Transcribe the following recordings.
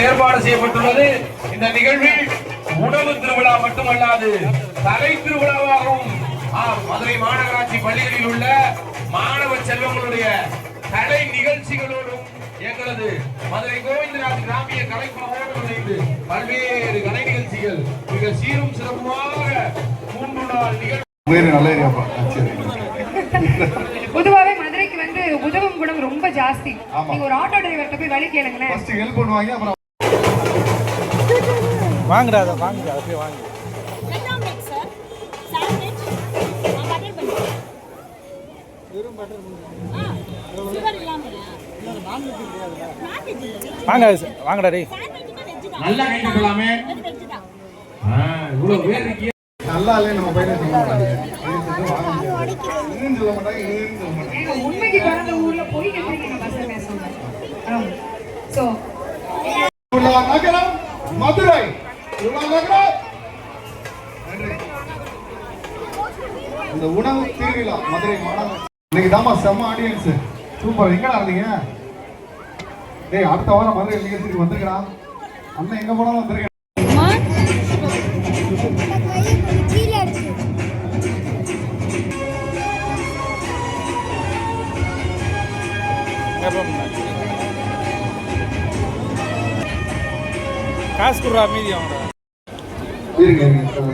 ஏற்பாடு செய்யப்பட்டுள்ளது. இந்த நிகழ்வில் உணவு திருவிழா மட்டுமல்லாது கலை திருவிழாவாகவும் மதுரை மாநகராட்சி பள்ளிகளில் உள்ள மாணவ செல்வங்களுடைய கலை நிகழ்ச்சிகளோடும் எங்களது மதுரை கோவிந்தராஜ் கிராமிய கலைக்குழுவோடு இணைந்து பல்வேறு கலை நிகழ்ச்சிகள் மிக சீரும் சிறப்புமாக 3 நாள் நிகழ்ச்சி. பொதுவாவே மதுரைக்கு வந்து உதவும் குணம் ரொம்ப ஜாஸ்தி. நீங்க ஒரு ஆட்டோ டிரைவர்ட்ட போய் வழி கேளுங்களேன். ஃபர்ஸ்ட் ஹெல்ப் பண்ணுவாங்க. அப்புறம் வாங்குடா வாங்குடா அப்படியே வாங்கு. Welcome back sir. Sandwich butter bun. வெறும் பட்டர் பன். சுகர் இல்லாமயா? வாங்க வாங்கடா டேய். நல்லா கேட்கலாமே. இவ்வளவு பேர் இருக்கீங்க. நல்லா இல்ல நம்ம பையனை சொல்லுவாங்க. உண்மைக்கு பிறந்த ஊர்ல போய் கேட்கறீங்க பஸ் பேசுவாங்க. சோ நகரம் மதுரை நகரம் இந்த உணவு திருவிழா மதுரை மாநகரம். இன்னைக்கு தாமா செம்ம ஆடியன்ஸ். சூப்பர். எங்கடா இருந்தீங்க? டேய் அடுத்த வாரம் மதுரை நிகழ்ச்சிக்கு வந்துருக்கா. அண்ணன் எங்க போனாலும் வந்துருக்கேன். காசு குடுறா மீதி அவனோட. இருங்க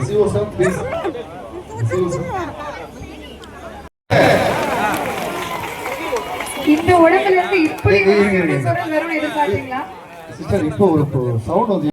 CO sir please. CO sir இந்த உடம்புல இருந்து இப்படி சொல்ற வெறும் எதிர்பார்த்தீங்களா? சிஸ்டர் இப்போ ஒரு சவுண்ட் வந்து